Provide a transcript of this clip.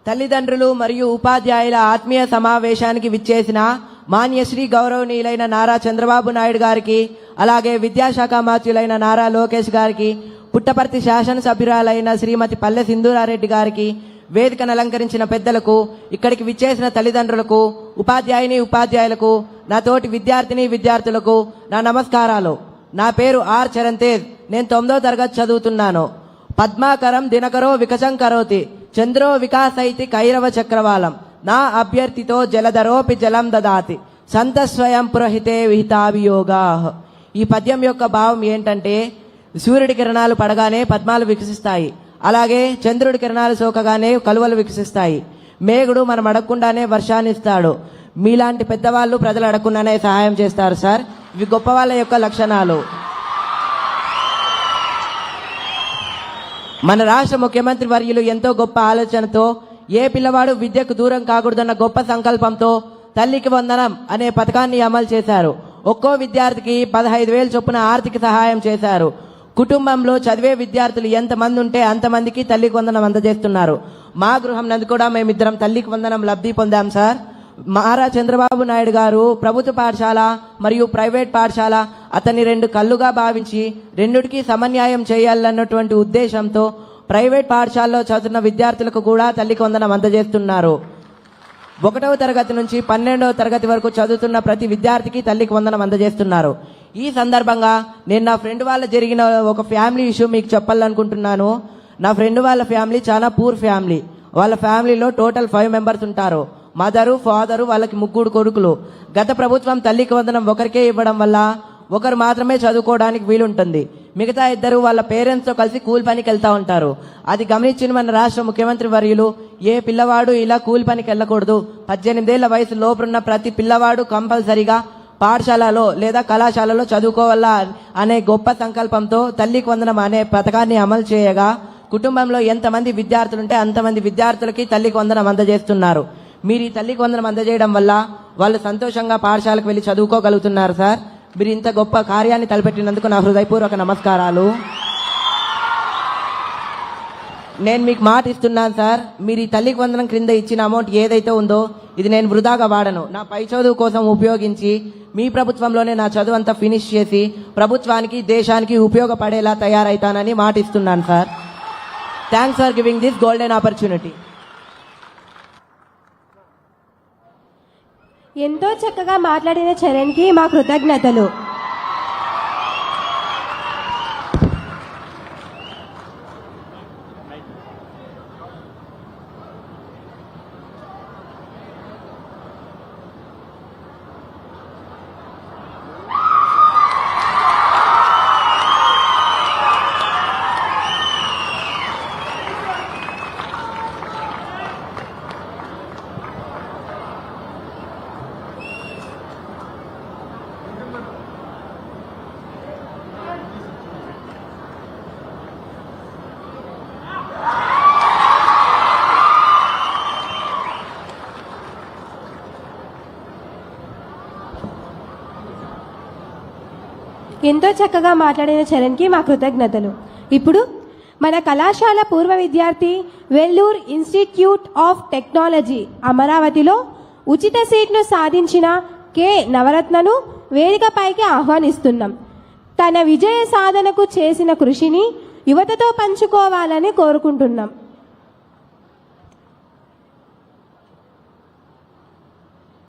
తల్లిదండ్రులు మరియు ఉపాధ్యాయుల ఆత్మీయ సమావేశానికి విచ్చేసిన మాన్యశ్రీ గౌరవనీయులైన నారా చంద్రబాబు నాయుడు గారికి, అలాగే విద్యాశాఖ మంత్రులైన నారా లోకేష్ గారికి, పుట్టపర్తి శాసనసభ్యురాలైన శ్రీమతి పల్లె సింధూరారెడ్డి గారికి, వేదికను అలంకరించిన పెద్దలకు, ఇక్కడికి విచ్చేసిన తల్లిదండ్రులకు, ఉపాధ్యాయులకు, నా తోటి విద్యార్థులకు నా నమస్కారాలు. నా పేరు ఆర్ చరణ్ తేజ్. నేను 9వ తరగతి చదువుతున్నాను. పద్మాకరం దినకరో వికసం కరోతి, చంద్రో వికాసైతి కైరవ చక్రవాలం, నా అభ్యర్థితో జలధరోపి జలం దదాతి, సంత స్వయం పురహితే విహితాభియోగా. ఈ పద్యం యొక్క భావం ఏంటంటే, సూర్యుడి కిరణాలు పడగానే పద్మాలు వికసిస్తాయి, అలాగే చంద్రుడి కిరణాలు సోకగానే కలువలు వికసిస్తాయి. మేఘుడు మనం అడగకుండానే వర్షాన్ని ఇస్తాడు. మీలాంటి పెద్దవాళ్ళు ప్రజలు అడగకుండానే సహాయం చేస్తారు సార్. ఇవి గొప్ప వాళ్ళ యొక్క లక్షణాలు. మన రాష్ట్ర ముఖ్యమంత్రి వర్యులు ఎంతో గొప్ప ఆలోచనతో, ఏ పిల్లవాడు విద్యకు దూరం కాకూడదన్న గొప్ప సంకల్పంతో తల్లికి వందనం అనే పథకాన్ని అమలు చేశారు. ఒక్కో విద్యార్థికి 15,000 చొప్పున ఆర్థిక సహాయం చేశారు. కుటుంబంలో చదివే విద్యార్థులు ఎంతమంది ఉంటే అంతమందికి తల్లికి వందనం అందజేస్తున్నారు. మా గృహం నందు కూడా మేమిద్దరం తల్లికి వందనం లబ్ధి పొందాం సార్. నారా చంద్రబాబు నాయుడు గారు ప్రభుత్వ పాఠశాల మరియు ప్రైవేట్ పాఠశాల అతని 2 కళ్ళుగా భావించి రెండిటికి సమన్యాయం చేయాలన్నటువంటి ఉద్దేశంతో ప్రైవేట్ పాఠశాలలో చదువుతున్న విద్యార్థులకు కూడా తల్లికి వందనం అందజేస్తున్నారు. 1వ తరగతి నుంచి 12వ తరగతి వరకు చదువుతున్న ప్రతి విద్యార్థికి తల్లికి వందనం అందజేస్తున్నారు. ఈ సందర్భంగా నేను నా ఫ్రెండ్ వాళ్ళ జరిగిన ఒక ఫ్యామిలీ ఇష్యూ మీకు చెప్పాలనుకుంటున్నాను. నా ఫ్రెండ్ వాళ్ళ ఫ్యామిలీ చాలా పూర్ ఫ్యామిలీ. వాళ్ళ ఫ్యామిలీలో టోటల్ 5 మెంబర్స్ ఉంటారు. మదరు, ఫాదరు, వాళ్ళకి 3 కొడుకులు. గత ప్రభుత్వం తల్లికి వందనం ఒకరికే ఇవ్వడం వల్ల ఒకరు మాత్రమే చదువుకోవడానికి వీలుంటుంది. మిగతా 2 వాళ్ళ పేరెంట్స్తో కలిసి కూలి పనికి వెళ్తా ఉంటారు. అది గమనించిన మన రాష్ట్ర ముఖ్యమంత్రి వర్యులు, ఏ పిల్లవాడు ఇలా కూలి పనికి వెళ్ళకూడదు, 18 ఏళ్ల వయసు లోపున్న ప్రతి పిల్లవాడు కంపల్సరిగా పాఠశాలలో లేదా కళాశాలలో చదువుకోవాలా అనే గొప్ప సంకల్పంతో తల్లికి వందనం అనే పథకాన్ని అమలు చేయగా, కుటుంబంలో ఎంతమంది విద్యార్థులుంటే అంతమంది విద్యార్థులకి తల్లికి వందనం అందజేస్తున్నారు. మీరు ఈ తల్లికి వందనం అందజేయడం వల్ల వాళ్ళు సంతోషంగా పాఠశాలకు వెళ్ళి చదువుకోగలుగుతున్నారు సార్. మీరు ఇంత గొప్ప కార్యాన్ని తలపెట్టినందుకు నా హృదయపూర్వక నమస్కారాలు. నేను మీకు మాట ఇస్తున్నాను సార్, మీరు ఈ తల్లికి వందనం క్రింద ఇచ్చిన అమౌంట్ ఏదైతే ఉందో ఇది నేను వృధాగా వాడను. నా పై చదువు కోసం ఉపయోగించి మీ ప్రభుత్వంలోనే నా చదువు అంతా ఫినిష్ చేసి ప్రభుత్వానికి, దేశానికి ఉపయోగపడేలా తయారైతానని మాట ఇస్తున్నాను sir. Thanks for giving this golden opportunity. ఎంతో చక్కగా మాట్లాడిన చరణ్కి మా కృతజ్ఞతలు. ఎంతో చక్కగా మాట్లాడిన చరణ్కి మా కృతజ్ఞతలు. ఇప్పుడు మన కళాశాల పూర్వ విద్యార్థి, వెల్లూర్ ఇన్స్టిట్యూట్ ఆఫ్ టెక్నాలజీ అమరావతిలో ఉచిత సీట్ను సాధించిన కె నవరత్నను వేదికపైకి ఆహ్వానిస్తున్నాం. తన విజయ సాధనకు చేసిన కృషిని యువతతో పంచుకోవాలని కోరుకుంటున్నాం.